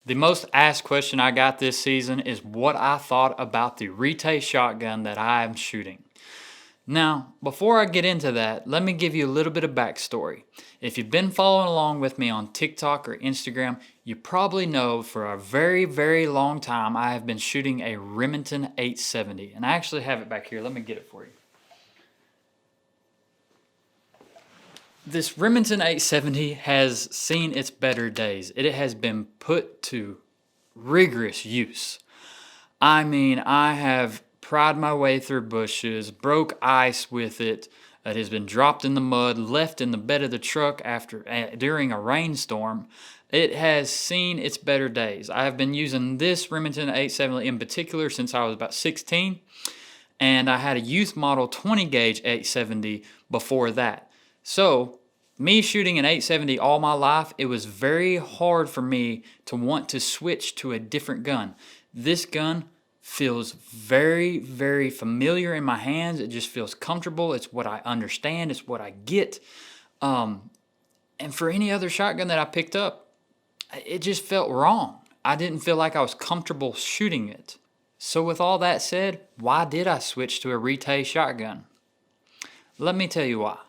The most asked question I got this season is what I thought about the Retay shotgun that I am shooting. Now, before I get into that, let me give you a little bit of backstory. If you've been following along with me on TikTok or Instagram, you probably know for a very, very long time I have been shooting a Remington 870. And I actually have it back here. Let me get it for you. This Remington 870 has seen its better days. It has been put to rigorous use. I mean, I have pried my way through bushes, broke ice with it. It has been dropped in the mud, left in the bed of the truck during a rainstorm. It has seen its better days. I have been using this Remington 870 in particular since I was about 16, and I had a youth model 20 gauge 870 before that. So, me shooting an 870 all my life, it was very hard for me to want to switch to a different gun. This gun feels very, very familiar in my hands. It just feels comfortable. It's what I understand. It's what I get. And for any other shotgun that I picked up, it just felt wrong. I didn't feel like I was comfortable shooting it. So with all that said, why did I switch to a Retay shotgun? Let me tell you why.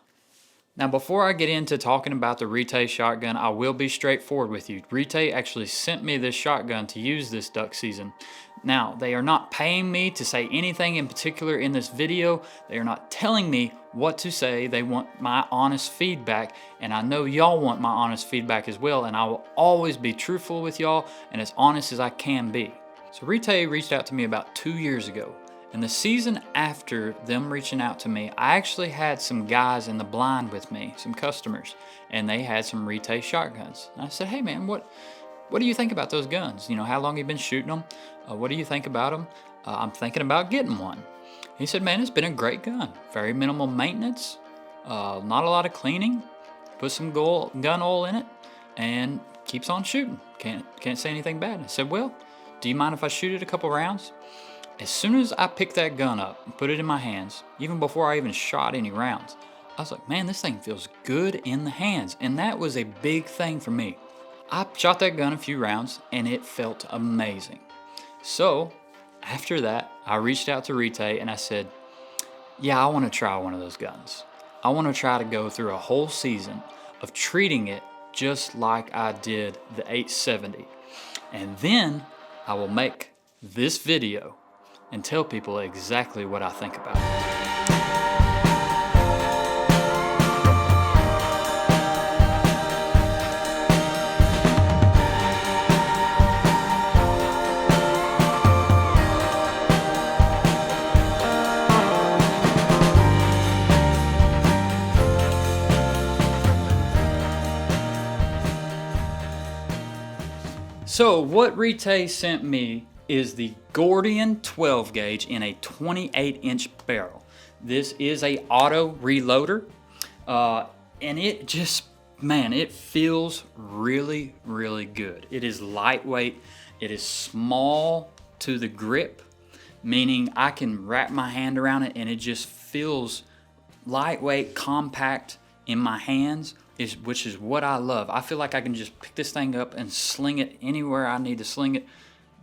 Now, before I get into talking about the Retay shotgun, I will be straightforward with you. Retay actually sent me this shotgun to use this duck season. Now, they are not paying me to say anything in particular in this video. They are not telling me what to say. They want my honest feedback, and I know y'all want my honest feedback as well, and I will always be truthful with y'all and as honest as I can be. So Retay reached out to me about 2 years ago. And the season after them reaching out to me, I actually had some guys in the blind with me, some customers, and they had some Retay shotguns. And I said, hey man, what do you think about those guns? You know, how long have you been shooting them? What do you think about them? I'm thinking about getting one. He said, man, it's been a great gun. Very minimal maintenance, not a lot of cleaning. Put some gun oil in it, and keeps on shooting. Can't say anything bad. I said, well, do you mind if I shoot it a couple rounds? As soon as I picked that gun up and put it in my hands, even before I even shot any rounds, I was like, man, this thing feels good in the hands. And that was a big thing for me. I shot that gun a few rounds and it felt amazing. So after that, I reached out to Retay and I said, yeah, I want to try one of those guns. I want to try to go through a whole season of treating it just like I did the 870. And then I will make this video and tell people exactly what I think about it. So what Retay sent me is the Gordian 12 gauge in a 28-inch barrel. This is a auto reloader, and it just, man, it feels really, really good. It is lightweight. It is small to the grip, meaning I can wrap my hand around it and it just feels lightweight, compact in my hands, which is what I love. I feel like I can just pick this thing up and sling it anywhere I need to sling it.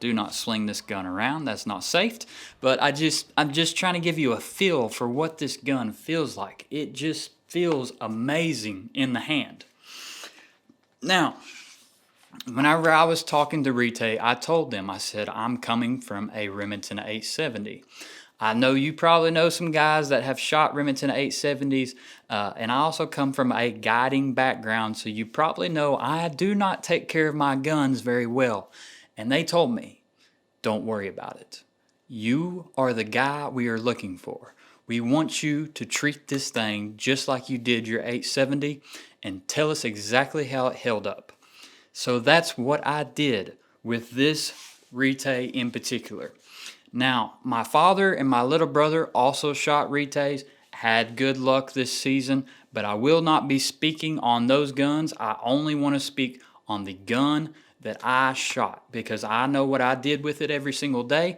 Do not sling this gun around, that's not safe. But I'm just trying to give you a feel for what this gun feels like. It just feels amazing in the hand. Now, whenever I was talking to Retay, I told them, I said, I'm coming from a Remington 870. I know you probably know some guys that have shot Remington 870s, and I also come from a guiding background, so you probably know I do not take care of my guns very well. And they told me, don't worry about it. You are the guy we are looking for. We want you to treat this thing just like you did your 870 and tell us exactly how it held up. So that's what I did with this Retay in particular. Now, my father and my little brother also shot Retays, had good luck this season, but I will not be speaking on those guns. I only want to speak on the gun that I shot because I know what I did with it every single day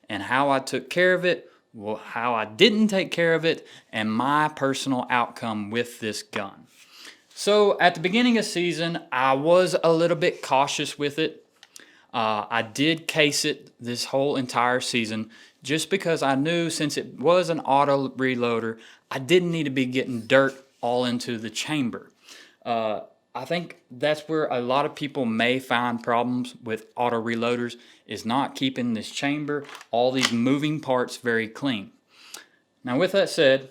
and how I took care of it, how I didn't take care of it, and my personal outcome with this gun. So at the beginning of season, I was a little bit cautious with it. I did case it this whole entire season just because I knew since it was an auto reloader, I didn't need to be getting dirt all into the chamber. I think that's where a lot of people may find problems with auto reloaders, is not keeping this chamber, all these moving parts very clean. Now with that said,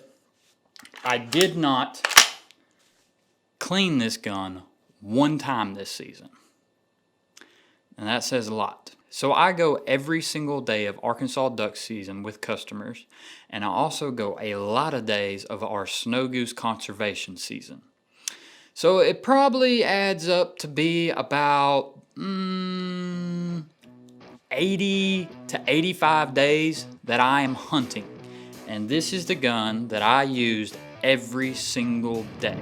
I did not clean this gun one time this season. And that says a lot. So I go every single day of Arkansas duck season with customers, and I also go a lot of days of our snow goose conservation season. So it probably adds up to be about 80 to 85 days that I am hunting. And this is the gun that I used every single day.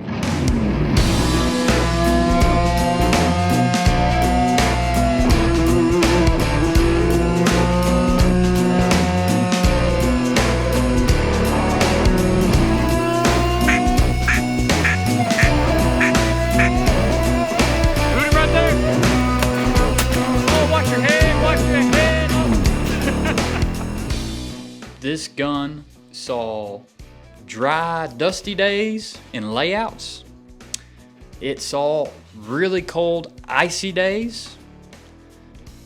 This gun saw dry, dusty days in layouts. It saw really cold, icy days,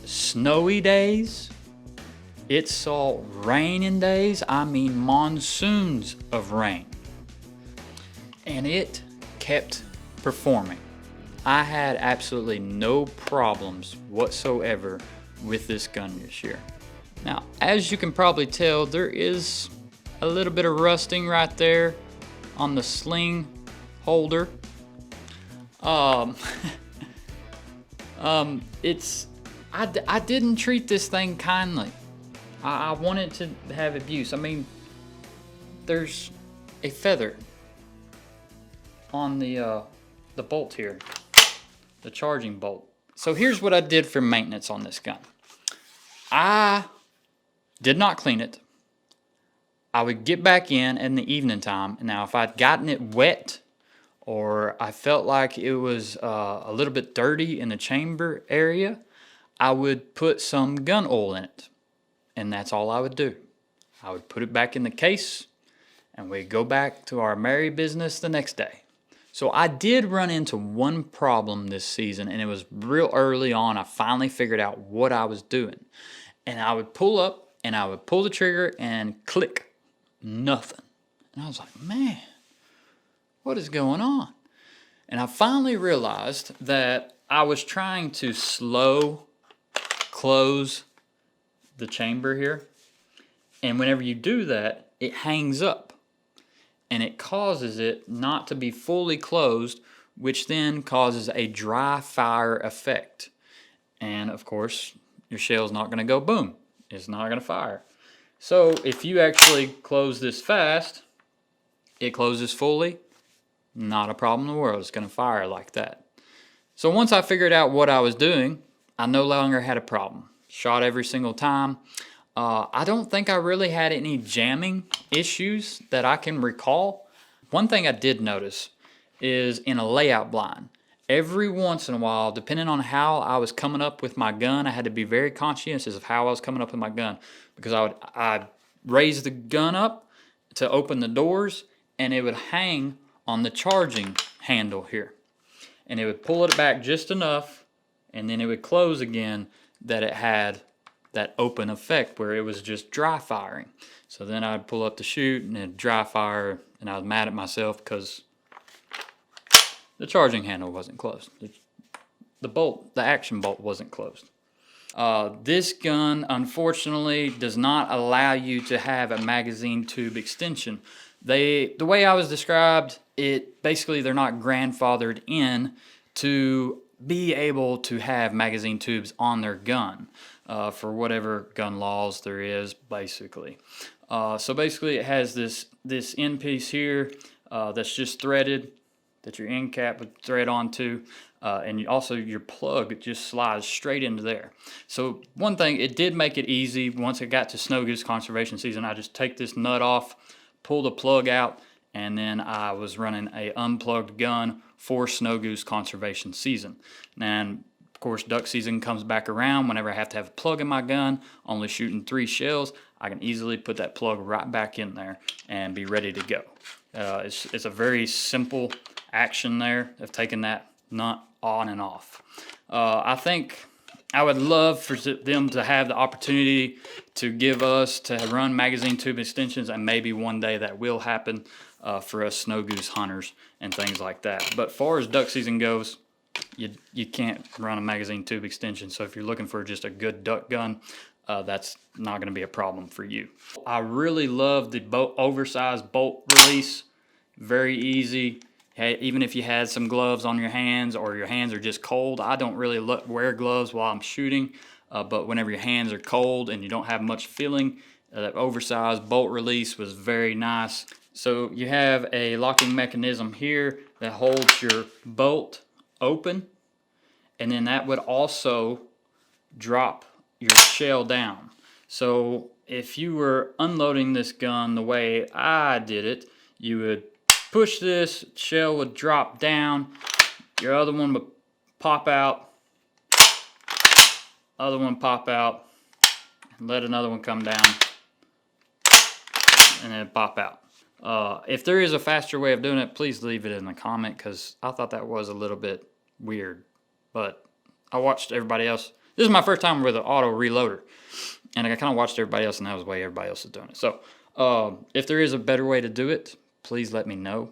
snowy days. It saw raining days, I mean monsoons of rain. And it kept performing. I had absolutely no problems whatsoever with this gun this year. Now, as you can probably tell, there is a little bit of rusting right there on the sling holder. I didn't treat this thing kindly. I wanted to have abuse. I mean, there's a feather on the bolt here, the charging bolt. So here's what I did for maintenance on this gun. I did not clean it. I would get back in the evening time. Now, if I'd gotten it wet or I felt like it was a little bit dirty in the chamber area, I would put some gun oil in it. And that's all I would do. I would put it back in the case and we'd go back to our merry business the next day. So I did run into one problem this season, and it was real early on. I finally figured out what I was doing. And I would pull up and I would pull the trigger and click, nothing. And I was like, man, what is going on? And I finally realized that I was trying to slow close the chamber here. And whenever you do that, it hangs up. And it causes it not to be fully closed, which then causes a dry fire effect. And of course, your shell's not going to go boom. It's not going to fire. So if you actually close this fast, it closes fully, not a problem in the world. It's going to fire like that. So once I figured out what I was doing, I no longer had a problem. Shot every single time. I don't think I really had any jamming issues that I can recall. One thing I did notice is in a layout blind. Every once in a while, depending on how I was coming up with my gun, I had to be very conscientious of how I was coming up with my gun, because I'd raise the gun up to open the doors and it would hang on the charging handle here. And it would pull it back just enough and then it would close again, that it had that open effect where it was just dry firing. So then I'd pull up the chute and it'd dry fire, and I was mad at myself because the charging handle wasn't closed. The bolt, the action bolt wasn't closed. This gun, unfortunately, does not allow you to have a magazine tube extension. The way I was described, basically they're not grandfathered in to be able to have magazine tubes on their gun for whatever gun laws there is, basically. So basically it has this end piece here that's just threaded, that your end cap would thread onto, and also your plug just slides straight into there. So one thing, it did make it easy. Once it got to snow goose conservation season, I just take this nut off, pull the plug out, and then I was running a unplugged gun for snow goose conservation season. And course, duck season comes back around. Whenever I have to have a plug in my gun, only shooting 3 shells, I can easily put that plug right back in there and be ready to go. It's a very simple action there of taking that nut on and off. I think I would love for them to have the opportunity to give us to run magazine tube extensions, and maybe one day that will happen for us snow goose hunters and things like that. But far as duck season goes, you can't run a magazine tube extension. So if you're looking for just a good duck gun, that's not going to be a problem for you. I really love the oversized bolt release. Very easy. Hey, even if you had some gloves on your hands or your hands are just cold, I don't really wear gloves while I'm shooting, but whenever your hands are cold and you don't have much feeling, that oversized bolt release was very nice. So you have a locking mechanism here that holds your bolt open, and then that would also drop your shell down. So if you were unloading this gun the way I did it, you would push this, shell would drop down, your other one would pop out, other one pop out, and let another one come down, and then pop out. If there is a faster way of doing it, please leave it in the comment, because I thought that was a little bit weird. But I watched everybody else. This is my first time with an auto reloader, and I kind of watched everybody else, and that was the way everybody else is doing it. So if there is a better way to do it, please let me know,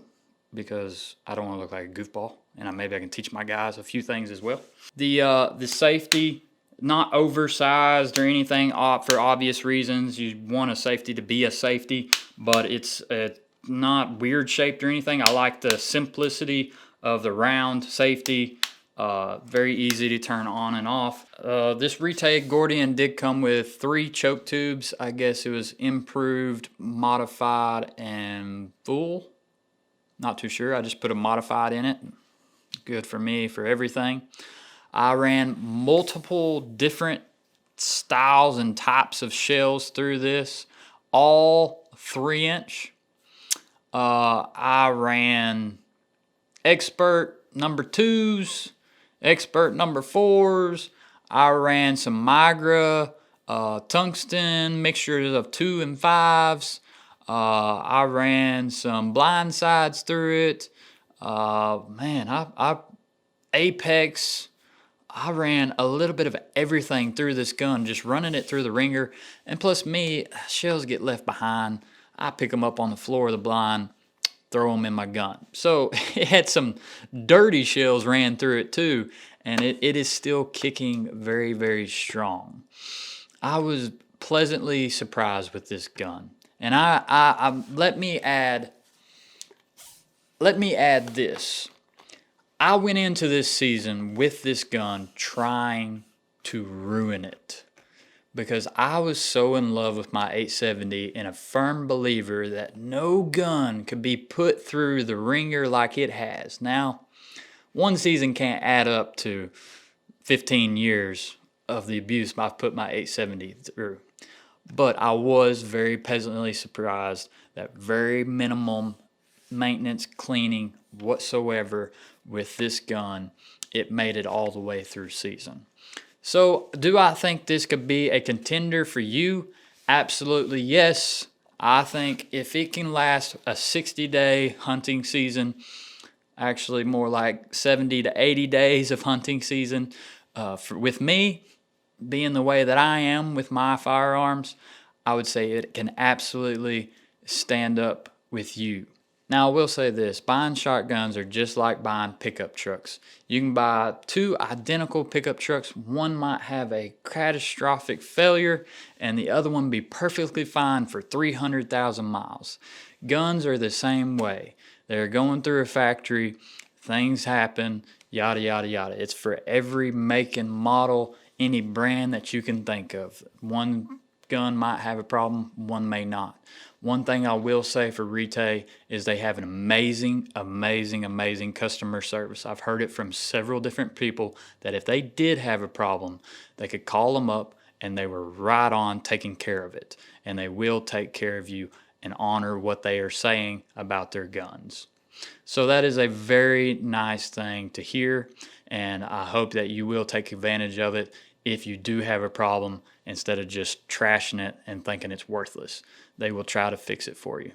because I don't want to look like a goofball, and maybe I can teach my guys a few things as well. The safety, not oversized or anything for obvious reasons. You want a safety to be a safety, but it's not weird shaped or anything. I like the simplicity of the round safety. Very easy to turn on and off. This Retay Gordion did come with 3 choke tubes. I guess it was improved, modified, and full. Not too sure. I just put a modified in it. Good for me for everything. I ran multiple different styles and types of shells through this, all 3-inch. I ran expert number 2s, expert number 4s. I ran some Migra, tungsten mixtures of 2 and 5s. I ran some blind sides through it. I Apex. I ran a little bit of everything through this gun, just running it through the ringer. And plus me, shells get left behind. I pick them up on the floor of the blind, throw them in my gun. So it had some dirty shells ran through it too, and it is still kicking very, very strong. I was pleasantly surprised with this gun. And let me add this. I went into this season with this gun trying to ruin it, because I was so in love with my 870 and a firm believer that no gun could be put through the ringer like it has. Now, one season can't add up to 15 years of the abuse I've put my 870 through. But I was very pleasantly surprised that very minimum maintenance, cleaning whatsoever with this gun, it made it all the way through season. So do I think this could be a contender for you? Absolutely yes. I think if it can last a 60-day hunting season, actually more like 70 to 80 days of hunting season, with me being the way that I am with my firearms, I would say it can absolutely stand up with you. Now, I will say this, buying shotguns are just like buying pickup trucks. You can buy 2 identical pickup trucks. One might have a catastrophic failure, and the other one be perfectly fine for 300,000 miles. Guns are the same way. They're going through a factory, things happen, yada, yada, yada. It's for every make and model, any brand that you can think of. One gun might have a problem, one may not. One thing I will say for Retay is they have an amazing, amazing, amazing customer service. I've heard it from several different people that if they did have a problem, they could call them up and they were right on taking care of it. And they will take care of you and honor what they are saying about their guns. So that is a very nice thing to hear. and I hope that you will take advantage of it if you do have a problem, instead of just trashing it and thinking it's worthless. They will try to fix it for you.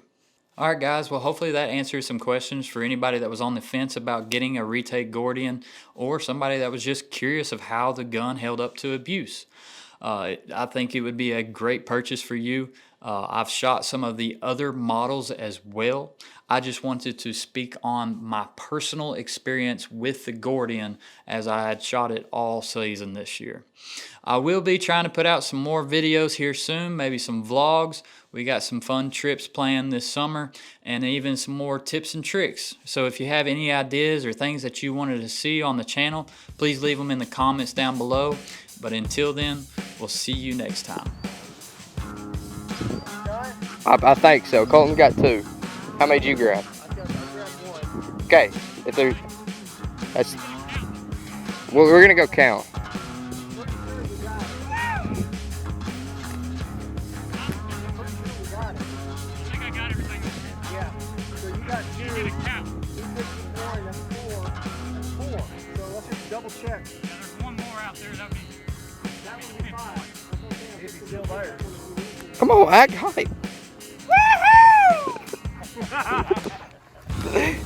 All right, guys. Well, hopefully that answers some questions for anybody that was on the fence about getting a Retay Gordian, or somebody that was just curious of how the gun held up to abuse. I think it would be a great purchase for you. I've shot some of the other models as well. I just wanted to speak on my personal experience with the Gordian, as I had shot it all season this year. I will be trying to put out some more videos here soon, maybe some vlogs. We got some fun trips planned this summer, and even some more tips and tricks. So if you have any ideas or things that you wanted to see on the channel, please leave them in the comments down below. But until then, we'll see you next time. I think so. Colton got 2. How many did you grab? I grabbed 1. Okay. If there's, that's. Well, we're gonna go count. Yeah. So you got 2. You count. 254 and then 4. That's 4. So let's just double check. Yeah, there's one more out there. That would be 5. It's still there. Come on, act hype. Woohoo!